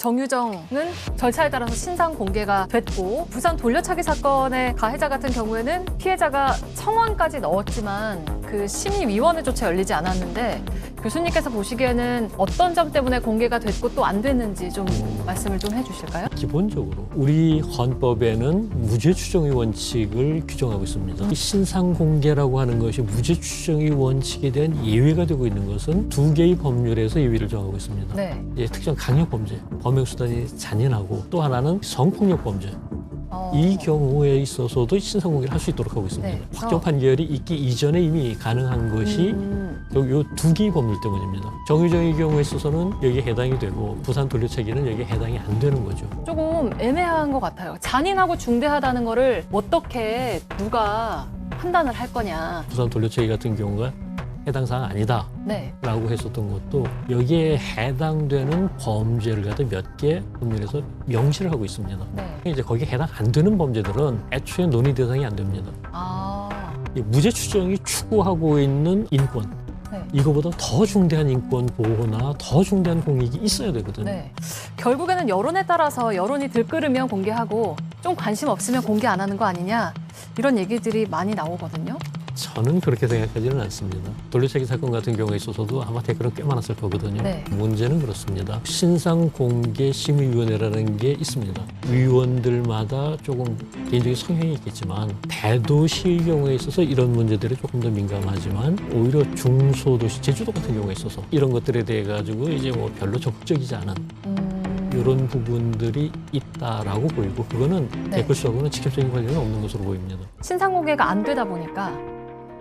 정유정은 절차에 따라서 신상 공개가 됐고 부산 돌려차기 사건의 가해자 같은 경우에는 피해자가 청원까지 넣었지만 그 심의위원회조차 열리지 않았는데 교수님께서 보시기에는 어떤 점 때문에 공개가 됐고 또 안 됐는지 좀 말씀을 좀 해주실까요? 기본적으로 우리 헌법에는 무죄 추정의 원칙을 규정하고 있습니다. 이 신상 공개라고 하는 것이 무죄 추정의 원칙에 대한 예외가 되고 있는 것은 두 개의 법률에서 예외를 정하고 있습니다. 네. 특정 강력 범죄, 범행 수단이 잔인하고 또 하나는 성폭력 범죄. 이 경우에 있어서도 신상 공개를 할 수 있도록 하고 있습니다. 네. 확정 판결이 있기 이전에 이미 가능한 것이 요 두 개의 법률 때문입니다. 정유정의 경우에 있어서는 여기에 해당이 되고 부산 돌려차기는 여기에 해당이 안 되는 거죠. 조금 애매한 것 같아요. 잔인하고 중대하다는 거를 어떻게 누가 판단을 할 거냐. 부산 돌려차기 같은 경우가 해당 사항 아니다 네. 라고 했었던 것도 여기에 해당되는 범죄를 갖다 몇 개 법률에서 명시를 하고 있습니다. 네. 이제 거기에 해당 안 되는 범죄들은 애초에 논의 대상이 안 됩니다. 이 무죄 추정이 추구하고 있는 인권, 네. 이거보다 더 중대한 인권 보호나 더 중대한 공익이 있어야 되거든요. 네. 결국에는 여론에 따라서 여론이 들끓으면 공개하고 좀 관심 없으면 공개 안 하는 거 아니냐 이런 얘기들이 많이 나오거든요. 저는 그렇게 생각하지는 않습니다. 돌려차기 사건 같은 경우에 있어서도 아마 댓글은 꽤 많았을 거거든요. 네. 문제는 그렇습니다. 신상공개심의위원회라는 게 있습니다. 위원들마다 조금 개인적인 성향이 있겠지만 대도시의 경우에 있어서 이런 문제들이 조금 더 민감하지만 오히려 중소도시, 제주도 같은 경우에 있어서 이런 것들에 대해 가지고 이제 뭐 별로 적극적이지 않은 이런 부분들이 있다라고 보이고 그거는 네. 댓글 수하고는 직접적인 관련은 없는 것으로 보입니다. 신상 공개가 안 되다 보니까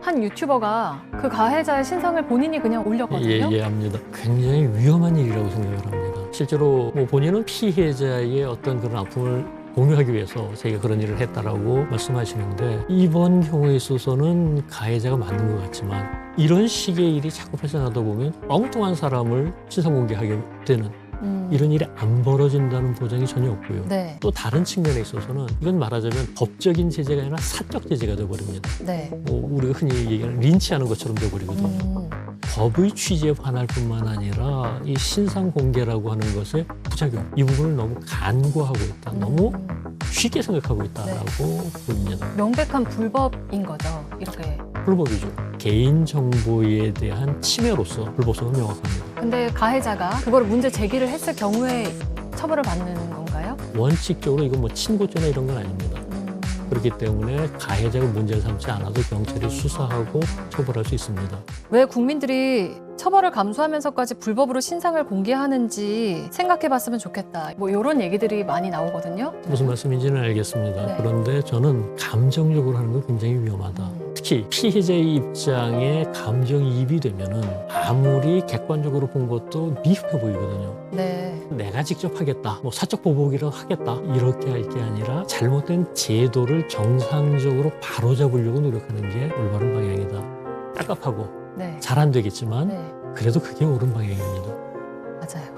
한 유튜버가 그 가해자의 신상을 본인이 그냥 올렸거든요. 이해합니다. 굉장히 위험한 일이라고 생각을 합니다. 실제로 뭐 본인은 피해자의 어떤 그런 아픔을 공유하기 위해서 자기가 그런 일을 했다라고 말씀하시는데 이번 경우에 있어서는 가해자가 맞는 것 같지만 이런 식의 일이 자꾸 발생하다 보면 엉뚱한 사람을 신상 공개하게 되는 이런 일이 안 벌어진다는 보장이 전혀 없고요. 네. 또 다른 측면에 있어서는 이건 말하자면 법적인 제재가 아니라 사적 제재가 돼버립니다. 네. 뭐 우리가 흔히 얘기하는 린치하는 것처럼 돼버리거든요. 법의 취지에 반할 뿐만 아니라 이 신상 공개라고 하는 것의 부작용, 이 부분을 너무 간과하고 있다. 너무 쉽게 생각하고 있다라고 봅니다. 명백한 불법인 거죠. 이렇게. 불법이죠. 개인정보에 대한 침해로서 불법성은 명확합니다. 근데 가해자가 그걸 문제 제기를 했을 경우에 처벌을 받는 건가요? 원칙적으로 이건 뭐 친고죄나 이런 건 아닙니다. 그렇기 때문에 가해자가 문제를 삼지 않아도 경찰이 수사하고 처벌할 수 있습니다. 왜 국민들이 처벌을 감수하면서까지 불법으로 신상을 공개하는지 생각해봤으면 좋겠다. 뭐 이런 얘기들이 많이 나오거든요. 무슨 말씀인지는 알겠습니다. 네. 그런데 저는 감정적으로 하는 건 굉장히 위험하다. 특히 피해자의 입장에 감정이입이 되면은 아무리 객관적으로 본 것도 미흡해 보이거든요. 네. 내가 직접 하겠다, 뭐 사적 보복이라도 하겠다 이렇게 할 게 아니라 잘못된 제도를 정상적으로 바로잡으려고 노력하는 게 올바른 방향이다. 깝깝하고 네. 잘 안 되겠지만 네. 그래도 그게 옳은 방향입니다. 맞아요.